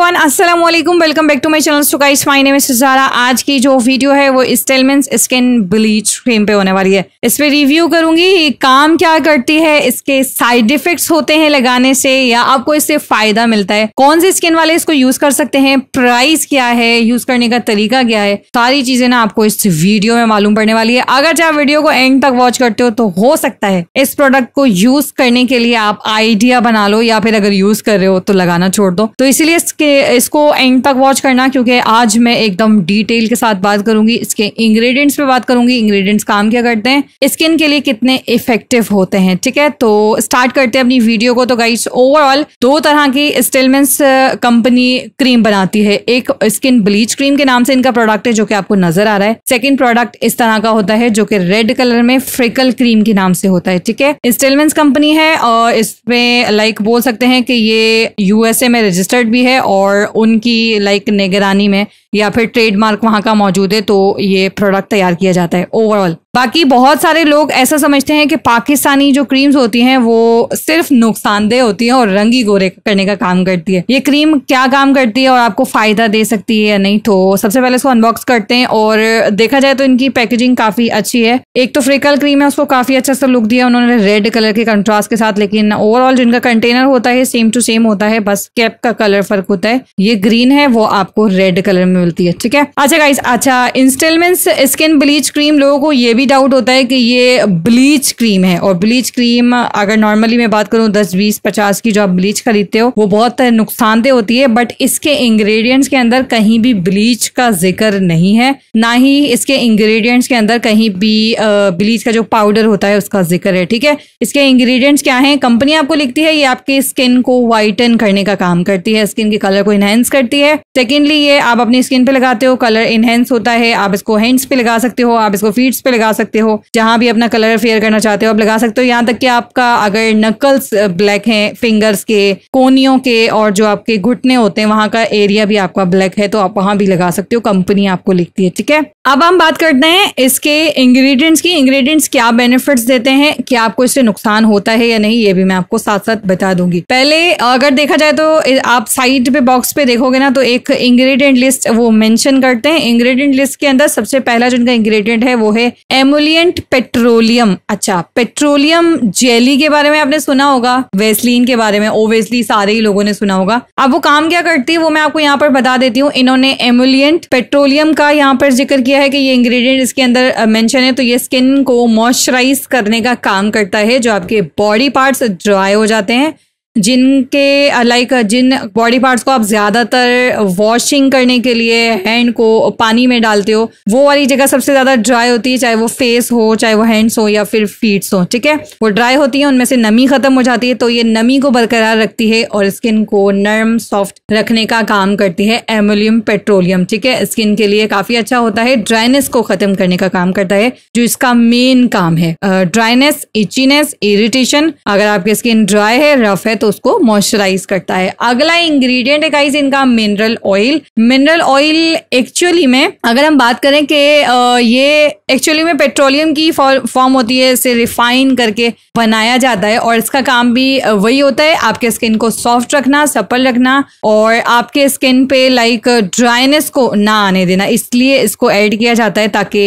Everyone, अस्सलाम वालेकुम, welcome back to my channel. So guys, my name is Sujara. आज की जो वीडियो है वो स्टेलमेंस स्किन ब्लीच क्रीम पे होने वाली है। इस पे रिव्यू करूंगी ये काम क्या करती है, इसके साइड इफेक्ट्स होते हैं लगाने से या आपको इससे फायदा मिलता है, कौन से स्किन वाले इसको यूज कर सकते हैं, प्राइस क्या है, यूज करने का तरीका क्या है, सारी चीजें ना आपको इस वीडियो में मालूम पड़ने वाली है। अगर आप वीडियो को एंड तक वॉच करते हो तो हो सकता है इस प्रोडक्ट को यूज करने के लिए आप आइडिया बना लो, या फिर अगर यूज कर रहे हो तो लगाना छोड़ दो। तो इसीलिए इसको एंड तक वॉच करना, क्योंकि आज मैं एकदम डिटेल के साथ बात करूंगी। इसके इंग्रेडिएंट्स पे बात करूंगी, इंग्रेडिएंट्स काम क्या करते हैं, स्किन के लिए कितने इफेक्टिव होते हैं। ठीक है, तो स्टार्ट करते हैं अपनी वीडियो को। तो गाइस, ओवरऑल दो तरह की स्टेलमेंस कंपनी क्रीम बनाती है। एक स्किन ब्लीच क्रीम के नाम से इनका प्रोडक्ट है जो कि आपको नजर आ रहा है। सेकेंड प्रोडक्ट इस तरह का होता है जो कि रेड कलर में फ्रिकल क्रीम के नाम से होता है। ठीक है, स्टेलमेंस कंपनी है और इसमें लाइक बोल सकते हैं कि ये यूएसए में रजिस्टर्ड भी है और उनकी लाइक निगरानी में या फिर ट्रेडमार्क वहां का मौजूद है, तो ये प्रोडक्ट तैयार किया जाता है ओवरऑल। बाकी बहुत सारे लोग ऐसा समझते हैं कि पाकिस्तानी जो क्रीम्स होती हैं वो सिर्फ नुकसानदेह होती हैं और रंगी गोरे करने का काम करती है। ये क्रीम क्या काम करती है और आपको फायदा दे सकती है या नहीं, तो सबसे पहले इसको अनबॉक्स करते हैं। और देखा जाए तो इनकी पैकेजिंग काफी अच्छी है। एक तो फ्रिकल क्रीम है, उसको काफी अच्छा सा लुक दिया उन्होंने रेड कलर के कंट्रास्ट के साथ, लेकिन ओवरऑल जिनका कंटेनर होता है सेम टू सेम होता है, बस कैप का कलर फर्क होता है। ये ग्रीन है, वो आपको रेड कलर में मिलती है। ठीक है, अच्छा गाइस, अच्छा इंस्टेलमेंट्स स्किन ब्लीच क्रीम, लोगों को ये भी डाउट होता है कि ये ब्लीच क्रीम है। और ब्लीच क्रीम अगर नॉर्मली मैं बात करूं 10, 20, 50 की जो आप ब्लीच खरीदते हो वो बहुत नुकसानदेह होती है, बट इसके इंग्रेडिएंट्स के अंदर कहीं भी ब्लीच का जिक्र नहीं है, ना ही इसके इंग्रेडिएंट्स के अंदर कहीं भी ब्लीच का जो पाउडर होता है उसका जिक्र है। ठीक है, इसके इंग्रेडिएंट्स क्या है, कंपनी आपको लिखती है ये आपके स्किन को वाइटन करने का काम करती है, स्किन के कलर को इनहेंस करती है। सेकेंडली, ये आप अपनी स्किन पे लगाते हो, कलर इनहेंस होता है। आप इसको हैंड्स पे लगा सकते हो, आप इसको फीट्स पे लगा सकते हो, जहां भी अपना कलर फेयर करना चाहते हो आप लगा सकते हो। यहाँ तक कि आपका अगर नकल्स ब्लैक हैं, फिंगर्स के, कोनियों के और जो आपके घुटने होते हैं वहां का एरिया भी आपका ब्लैक है तो आप वहां भी लगा सकते हो, कंपनी आपको लिखती है। ठीक है, अब हम बात करते हैं इसके इंग्रेडिएंट्स की। इंग्रेडिएंट्स क्या बेनिफिट्स देते हैं, क्या आपको इससे नुकसान होता है या नहीं, ये भी मैं आपको साथ साथ बता दूंगी। पहले अगर देखा जाए तो आप साइड पे बॉक्स पे देखोगे ना तो एक इंग्रेडिएंट लिस्ट वो मेंशन करते हैं। इंग्रेडिएंट लिस्ट के अंदर सबसे पहला जो इनका इंग्रेडिएंट है वो है एमोलिएंट पेट्रोलियम। अच्छा, पेट्रोलियम जेली के बारे में आपने सुना होगा, वेस्लीन के बारे में ओवेस्ली सारे ही लोगों ने सुना होगा। अब वो काम क्या करती है वो मैं आपको यहाँ पर बता देती हूँ। इन्होंने एमोलिएंट पेट्रोलियम का यहाँ पर जिक्र किया है कि ये इंग्रेडिएंट इसके अंदर मेंशन है, तो ये स्किन को मॉइस्चराइज करने का काम करता है। जो आपके बॉडी पार्ट्स ड्राई हो जाते हैं, जिनके लाइक जिन बॉडी पार्ट्स को आप ज्यादातर वॉशिंग करने के लिए हैंड को पानी में डालते हो, वो वाली जगह सबसे ज्यादा ड्राई होती है, चाहे वो फेस हो, चाहे वो हैंड्स हो या फिर फीट्स हो। ठीक है, वो ड्राई होती है, उनमें से नमी खत्म हो जाती है, तो ये नमी को बरकरार रखती है और स्किन को नरम सॉफ्ट रखने का काम करती है एमोलियम पेट्रोलियम। ठीक है, स्किन के लिए काफी अच्छा होता है, ड्राइनेस को खत्म करने का काम करता है, जो इसका मेन काम है। ड्राइनेस, इचीनेस, इरिटेशन, अगर आपकी स्किन ड्राई है, रफ है, तो उसको मॉइस्चराइज करता है। अगला इंग्रेडिएंट है गाइस इनका mineral oil. Mineral oil actually में अगर हम बात करें कि ये एक्चुअली में पेट्रोलियम की फॉर्म होती है, इसे रिफाइन करके बनाया जाता है और इसका काम भी वही होता है, आपके स्किन को सॉफ्ट रखना, सपल रखना और आपके स्किन पे लाइक ड्राइनेस को ना आने देना, इसलिए इसको ऐड किया जाता है ताकि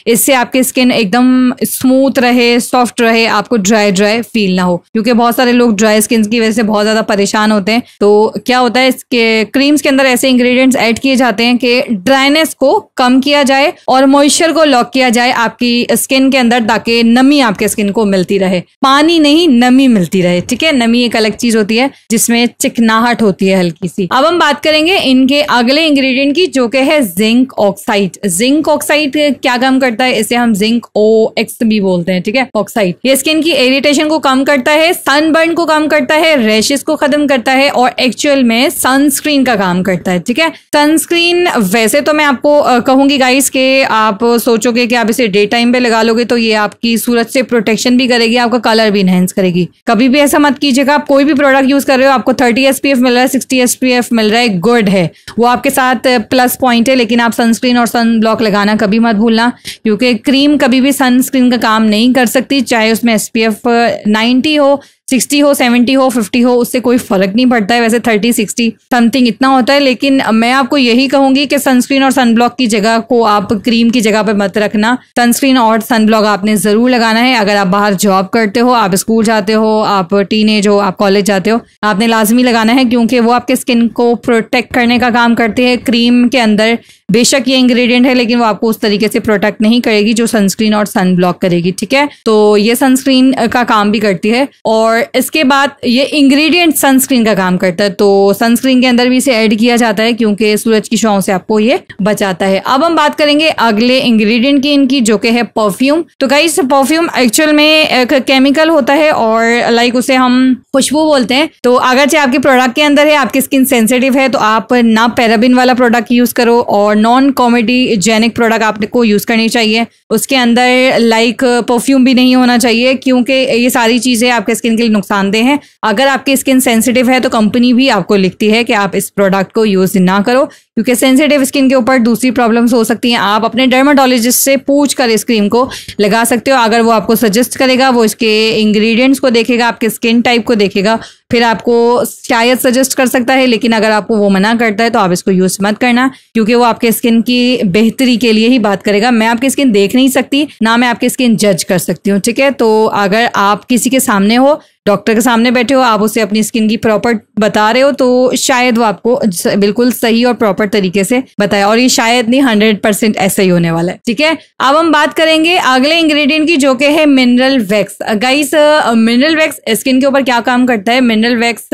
इससे आपकी स्किन एकदम स्मूथ रहे, सॉफ्ट रहे, आपको ड्राई ड्राई फील ना हो। क्योंकि बहुत सारे लोग ड्राई स्किन की वजह से बहुत ज्यादा परेशान होते हैं, तो क्या होता है इसके क्रीम्स के अंदर ऐसे इंग्रेडिएंट्स ऐड किए जाते हैं कि ड्राइनेस को कम किया जाए और मॉइस्चर को लॉक किया जाए आपकी स्किन के अंदर, ताकि नमी आपके स्किन को मिलती रहे, पानी नहीं नमी मिलती रहे। ठीक है, नमी एक अलग चीज होती है जिसमें चिकनाहट होती है हल्की सी। अब हम बात करेंगे इनके अगले इंग्रेडिएंट की, जो कि है जिंक ऑक्साइड। जिंक ऑक्साइड क्या काम करता है, इसे हम जिंक OX भी बोलते हैं। ठीक है, ऑक्साइड ये स्किन की इरिटेशन को कम करता है, सनबर्न को कम करता है, रैशेस को खत्म करता है और एक्चुअल में सनस्क्रीन का काम करता है। ठीक है, सनस्क्रीन वैसे तो मैं आपको कहूंगी गाइस कि आप सोचोगे कि आप इसे डे टाइम पे लगा लोगे तो ये आपकी सूरज से प्रोटेक्शन भी करेगी, आपका कलर भी इनहेंस करेगी। कभी भी ऐसा मत कीजिएगा, आप कोई भी प्रोडक्ट यूज कर रहे हो, आपको 30 SPF मिल रहा है, 60 SPF मिल रहा है, गुड है, वो आपके साथ प्लस पॉइंट है, लेकिन आप सनस्क्रीन और सन ब्लॉक लगाना कभी मत भूलना, क्योंकि क्रीम कभी भी सनस्क्रीन का काम नहीं कर सकती, चाहे उसमें SPF 90 हो, 60 हो, 70 हो, 50 हो, उससे कोई फर्क नहीं पड़ता है। वैसे 30, 60 समथिंग इतना होता है, लेकिन मैं आपको यही कहूंगी कि सनस्क्रीन और सनब्लॉक की जगह को आप क्रीम की जगह पर मत रखना। सनस्क्रीन और सनब्लॉक आपने जरूर लगाना है। अगर आप बाहर जॉब करते हो, आप स्कूल जाते हो, आप टीनेज हो, आप कॉलेज जाते हो, आपने लाजमी लगाना है, क्योंकि वो आपके स्किन को प्रोटेक्ट करने का काम करती है। क्रीम के अंदर बेशक ये इंग्रेडिएंट है, लेकिन वो आपको उस तरीके से प्रोटेक्ट नहीं करेगी जो सनस्क्रीन और सनब्लॉक करेगी, ठीक है। तो ये सनस्क्रीन का काम भी करती है, और इसके बाद ये इंग्रेडिएंट सनस्क्रीन का काम करता है। तो सनस्क्रीन के अंदर भी इसे ऐड किया जाता है, क्योंकि सूरज की छांव से आपको ये बचाता है। अब हम बात करेंगे अगले इंग्रेडिएंट की, इनकी, जो कि है परफ्यूम। तो गाइस, परफ्यूम एक्चुअल में एक केमिकल होता है, और लाइक उसे हम खुशबू बोलते हैं। तो अगरचे आपके प्रोडक्ट के अंदर है, आपकी स्किन सेंसिटिव है, तो आप ना पैराबिन वाला प्रोडक्ट यूज करो, और नॉन कॉमेडीजेनिक प्रोडक्ट आपको यूज करनी चाहिए। उसके अंदर लाइक परफ्यूम भी नहीं होना चाहिए, क्योंकि ये सारी चीजें आपके स्किन के लिए नुकसानदेह हैं। अगर आपकी स्किन सेंसिटिव है तो कंपनी भी आपको लिखती है कि आप इस प्रोडक्ट को यूज ना करो, क्योंकि सेंसिटिव स्किन के ऊपर दूसरी प्रॉब्लम्स हो सकती हैं। आप अपने डर्माटोलॉजिस्ट से पूछ कर इस क्रीम को लगा सकते हो। अगर वो आपको सजेस्ट करेगा, वो इसके इंग्रेडिएंट्स को देखेगा, आपके स्किन टाइप को देखेगा, फिर आपको शायद सजेस्ट कर सकता है। लेकिन अगर आपको वो मना करता है तो आप इसको यूज मत करना, क्योंकि वो आपके स्किन की बेहतरी के लिए ही बात करेगा। मैं आपकी स्किन देख नहीं सकती, ना मैं आपकी स्किन जज कर सकती हूँ, ठीक है। तो अगर आप किसी के सामने हो, डॉक्टर के सामने बैठे हो, आप उसे अपनी स्किन की प्रॉपर बता रहे हो, तो शायद वो आपको बिल्कुल सही और प्रॉपर तरीके से बताए, और ये शायद नहीं 100% ऐसा ही होने वाला है, ठीक है। अब हम बात करेंगे अगले इंग्रेडिएंट की, जो कि है mineral wax. Guys, mineral wax skin के ऊपर क्या काम करता है? मिनरल वैक्स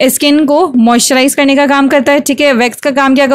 स्किन को मॉइस्चराइज करने का काम करता है, ठीक है। वैक्स का काम क्या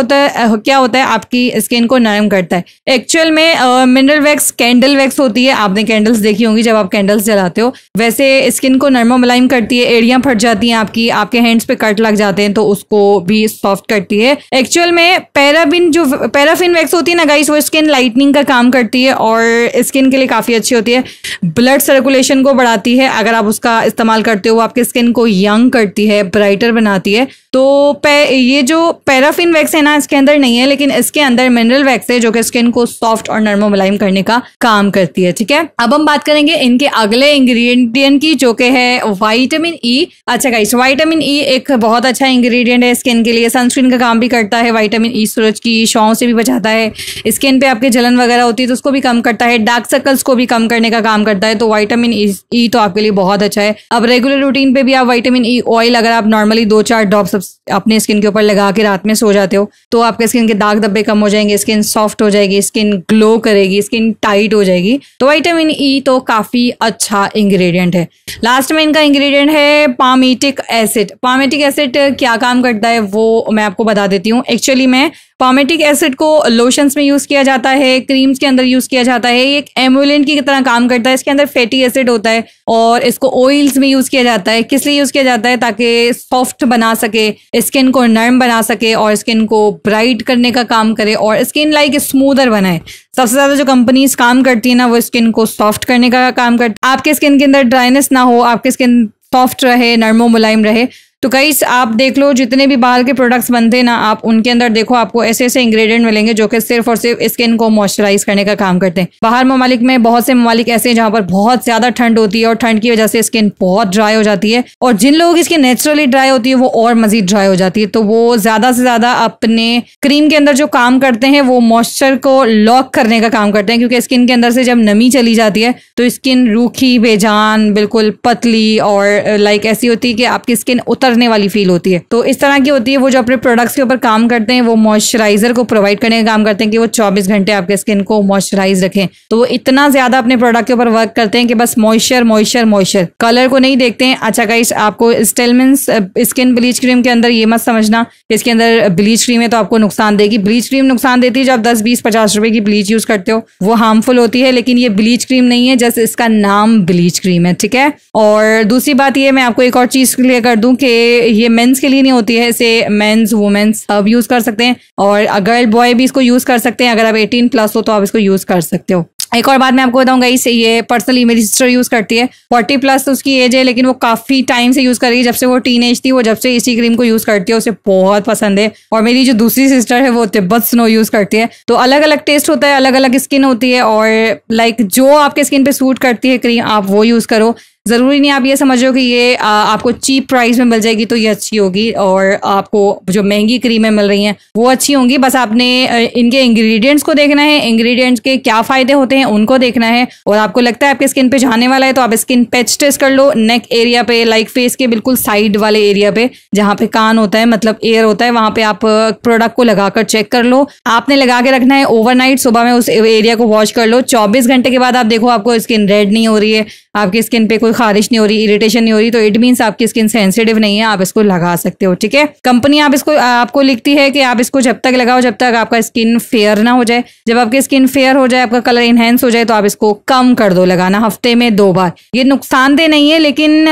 होता है? आपकी स्किन को नरम करता है। एक्चुअल में मिनरल वैक्स कैंडल वैक्स होती है। आपने कैंडल्स देखी होंगी जब आप कैंडल्स जलाते हो, वैसे स्किन को नरम मुलायम करती है। एड़ियां फट जाती हैं आपके हैंड्स पे कट लग जाते हैं, तो उसको भी सॉफ्ट करती है। एक्चुअल में पैराफिन वैक्स होती है ना गाइस, वो स्किन लाइटनिंग का काम करती है, और स्किन के लिए काफी अच्छी होती है। ब्लड सर्कुलेशन को बढ़ाती है। अगर आप उसका इस्तेमाल करते हो, आपके स्किन को यंग करती है, ब्राइटर बनाती है। तो ये जो पैराफिन वैक्स है ना, इसके अंदर नहीं है, लेकिन इसके अंदर मिनरल वैक्स है, जो कि स्किन को सॉफ्ट और नरम मुलायम करने का काम करती है, ठीक है। अब हम बात करेंगे इनके अगले इंग्रेडिएंट की, जो कि है विटामिन ई। अच्छा गाइस, विटामिन ई एक बहुत अच्छा इंग्रेडिएंट है स्किन के लिए। सनस्क्रीन का काम भी करता है। विटामिन ई सूरज की छांव से भी बचाता है। स्किन पे आपके जलन वगैरह होती है तो उसको भी कम करता है। डार्क सर्कल्स को भी कम करने का काम करता है। तो विटामिन ई तो आपके लिए बहुत अच्छा है। अब रेगुलर रूटीन पे भी आप विटामिन ई ऑयल, अगर आप नॉर्मली 2-4 ड्रॉप्स अपने स्किन के ऊपर लगा के रात में सो जाते हो, तो आपके स्किन के दाग धब्बे कम हो जाएंगे, स्किन सॉफ्ट हो जाएगी, स्किन ग्लो करेगी, स्किन टाइट हो जाएगी। तो विटामिन ई तो काफी अच्छा इंग्रेडिएंट है। लास्ट में इनका इंग्रेडिएंट है पामेटिक एसिड। पामेटिक एसिड क्या काम करता है वो मैं आपको बता देती हूँ। एक्चुअली में पामेटिक एसिड को लोशंस में यूज किया जाता है, क्रीम्स के अंदर यूज किया जाता है। ये एक एमुलेंट की तरह काम करता है। इसके अंदर फैटी एसिड होता है, और इसको ऑयल्स में यूज किया जाता है। किस लिए यूज किया जाता है? ताकि सॉफ्ट बना सके, स्किन को नरम बना सके, और स्किन को ब्राइट करने का काम करे, और स्किन लाइक स्मूदर बनाए। सबसे ज्यादा जो कंपनीज काम करती है ना, वो स्किन को सॉफ्ट करने का काम करती है। आपके स्किन के अंदर ड्राइनेस ना हो, आपके स्किन सॉफ्ट रहे, नरमो मुलायम रहे। तो गाइस, आप देख लो जितने भी बाहर के प्रोडक्ट्स बनते हैं ना, आप उनके अंदर देखो, आपको ऐसे ऐसे इंग्रेडिएंट मिलेंगे जो कि सिर्फ और सिर्फ स्किन को मॉइस्चराइज करने का काम करते हैं। बाहर ममालिक में बहुत से ममालिक ऐसे हैं जहां पर बहुत ज्यादा ठंड होती है, और ठंड की वजह से स्किन बहुत ड्राई हो जाती है, और जिन लोगों की स्किन नेचुरली ड्राई होती है वो और मजीद ड्राई हो जाती है। तो वो ज्यादा से ज्यादा अपने क्रीम के अंदर जो काम करते हैं वो मॉइस्चर को लॉक करने का काम करते हैं, क्योंकि स्किन के अंदर से जब नमी चली जाती है तो स्किन रूखी, बेजान, बिल्कुल पतली, और लाइक ऐसी होती है कि आपकी स्किन उतरने वाली फील होती है। तो इस तरह की होती है। वो जो अपने प्रोडक्ट्स के ऊपर काम करते हैं, वो मॉइस्चराइजर को प्रोवाइड करने का काम करते हैं कि वो 24 घंटे आपके स्किन को मॉइस्चराइज रखें। तो वो इतना ज्यादा अपने प्रोडक्ट के ऊपर वर्क करते हैं कि बस मॉइस्चर मॉइस्चर मॉइस्चर, कलर को नहीं देखते हैं। अच्छा गाइस, आपको स्टेलमेंस स्किन ब्लीच क्रीम के अंदर ये मत समझना कि इसके अंदर ब्लीच क्रीम है तो आपको नुकसान देगी। ब्लीच क्रीम नुकसान देती है जब 10, 20, 50 रुपए की ब्लीच यूज करते हो, वो हार्मफुल होती है। लेकिन ये ब्लीच क्रीम नहीं है, जस्ट इसका नाम ब्लीच क्रीम है, ठीक है। और दूसरी बात ये, मैं आपको एक और चीज क्लियर कर दूं कि ये मेंस के लिए नहीं होती है, इसे मेंस, वुमेन्स अब यूज कर सकते हैं, और गर्ल बॉय भी इसको यूज कर सकते हैं। अगर आप 18+ हो तो आप इसको यूज कर सकते हो। एक और बात मैं आपको बताऊंगा, इसे ये पर्सनली मेरी सिस्टर यूज करती है। 40+ उसकी एज है, लेकिन वो काफी टाइम से यूज कर रही है, जब से वो टीनेज थी, वो जब से इसी क्रीम को यूज करती है, उसे बहुत पसंद है। और मेरी जो दूसरी सिस्टर है वो तिब्बत स्नो यूज करती है। तो अलग अलग टेस्ट होता है, अलग अलग स्किन होती है, और लाइक जो आपके स्किन पे सूट करती है क्रीम, आप वो यूज करो। जरूरी नहीं आप ये समझो कि ये आपको चीप प्राइस में मिल जाएगी तो ये अच्छी होगी, और आपको जो महंगी क्रीमें मिल रही हैं वो अच्छी होंगी। बस आपने इनके इंग्रेडिएंट्स को देखना है, इंग्रेडिएंट्स के क्या फायदे होते हैं उनको देखना है। और आपको लगता है आपके स्किन पे जाने वाला है तो आप स्किन पैच टेस्ट कर लो नेक एरिया पे, लाइक फेस के बिल्कुल साइड वाले एरिया पे जहाँ पे कान होता है, मतलब एयर होता है, वहां पे आप प्रोडक्ट को लगाकर चेक कर लो। आपने लगा के रखना है ओवरनाइट, सुबह में उस एरिया को वॉश कर लो। 24 घंटे के बाद आप देखो आपको स्किन रेड नहीं हो रही है, आपकी स्किन पे कोई खारिश नहीं हो रही, इरिटेशन नहीं हो रही, तो इट मीन्स आपकी स्किन सेंसिटिव नहीं है, आप इसको लगा सकते हो। ठीक है, कंपनी आपको लिखती है कि आप इसको जब तक लगाओ जब तक आपका स्किन फेयर ना हो जाए। जब आपकी स्किन फेयर हो जाए, आपका कलर इनहेंस हो जाए, तो आप इसको कम कर दो लगाना, हफ्ते में 2 बार। ये नुकसानदेह नहीं है, लेकिन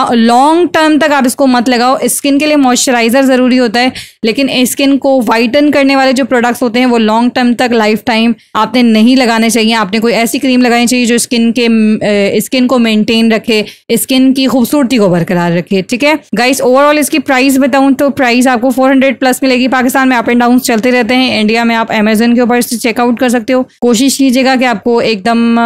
लॉन्ग टर्म तक आप इसको मत लगाओ। स्किन के लिए मॉइस्चराइजर जरूरी होता है, लेकिन स्किन को वाइटन करने वाले जो प्रोडक्ट्स होते हैं वो लॉन्ग टर्म तक, लाइफ टाइम आपने नहीं लगाने चाहिए। आपने कोई ऐसी क्रीम लगानी चाहिए जो स्किन को मेंटेन रखे, स्किन की खूबसूरती को बरकरार रखे। ठीक है गाइस, ओवरऑल इसकी प्राइस बताऊं तो प्राइस आपको 400 प्लस मिलेगी। पाकिस्तान में अप एंड डाउन चलते रहते हैं, इंडिया में आप अमेजन के ऊपर चेकआउट कर सकते हो। कोशिश कीजिएगा कि आपको एकदम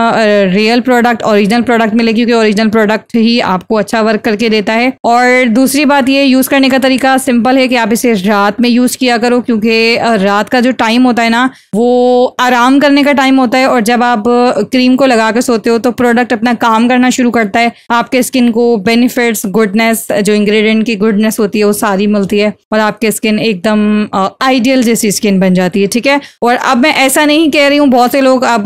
रियल प्रोडक्ट, ओरिजिनल प्रोडक्ट मिले, क्योंकि ओरिजिनल प्रोडक्ट ही आपको अच्छा वर्क करके देता है। और दूसरी बात ये, यूज करने का तरीका सिंपल है कि आप इसे रात में यूज किया करो, क्योंकि रात का जो टाइम होता है ना वो आराम करने का टाइम होता है, और जब आप क्रीम को लगा कर सोते हो तो प्रोडक्ट अपना काम करना शुरू करता है। आपके स्किन को बेनिफिट्स, गुडनेस, जो इंग्रेडिएंट की गुडनेस होती है वो सारी मिलती है, और आपके स्किन एकदम आइडियल जैसी स्किन बन जाती है। ठीक है, और अब मैं ऐसा नहीं कह रही हूँ, बहुत से लोग अब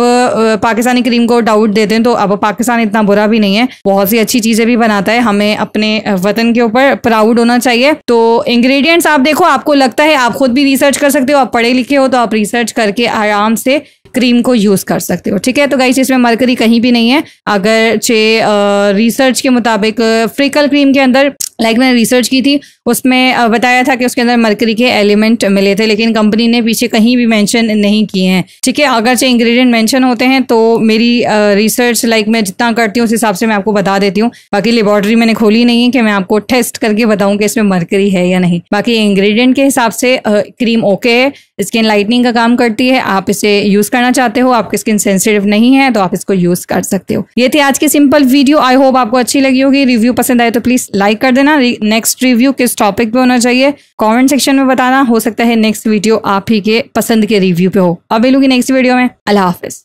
पाकिस्तानी क्रीम को डाउट देते हैं, तो अब पाकिस्तान इतना बुरा भी नहीं है, बहुत सी अच्छी चीजें भी बनाता है। हमें अपने वतन के ऊपर प्राउड होना चाहिए। तो इंग्रेडिएंट्स आप देखो, आपको लगता है, आप खुद भी रिसर्च कर सकते हो, आप पढ़े लिखे हो तो आप रिसर्च करके आराम से क्रीम को यूज कर सकते हो। ठीक है, तो गाइस इसमें मरकरी कहीं भी नहीं है। अगर रिसर्च के मुताबिक फ्रिकल क्रीम के अंदर, लाइक मैंने रिसर्च की थी, उसमें बताया था कि उसके अंदर मरकरी के एलिमेंट मिले थे, लेकिन कंपनी ने पीछे कहीं भी मेंशन नहीं किए हैं। ठीक है, अगरचे इंग्रेडिएंट मेंशन होते हैं तो मेरी रिसर्च, लाइक मैं जितना करती हूँ उस हिसाब से मैं आपको बता देती हूँ। बाकी लेबोरेटरी मैंने खोली नहीं है कि मैं आपको टेस्ट करके बताऊं कि इसमें मरकरी है या नहीं। बाकी इंग्रेडिएंट के हिसाब से क्रीम ओके है, स्किन लाइटनिंग का काम करती है। आप इसे यूज करना चाहते हो, आपकी स्किन सेंसिटिव नहीं है, तो आप इसको यूज कर सकते हो। ये थी आज की सिंपल वीडियो, आई होप आपको अच्छी लगी होगी। रिव्यू पसंद आए तो प्लीज लाइक कर देना। नेक्स्ट रिव्यू किस टॉपिक पे होना चाहिए कमेंट सेक्शन में बताना, हो सकता है नेक्स्ट वीडियो आप ही के पसंद के रिव्यू पे हो। अब मिलूंगी नेक्स्ट वीडियो में। अल्लाह हाफिज।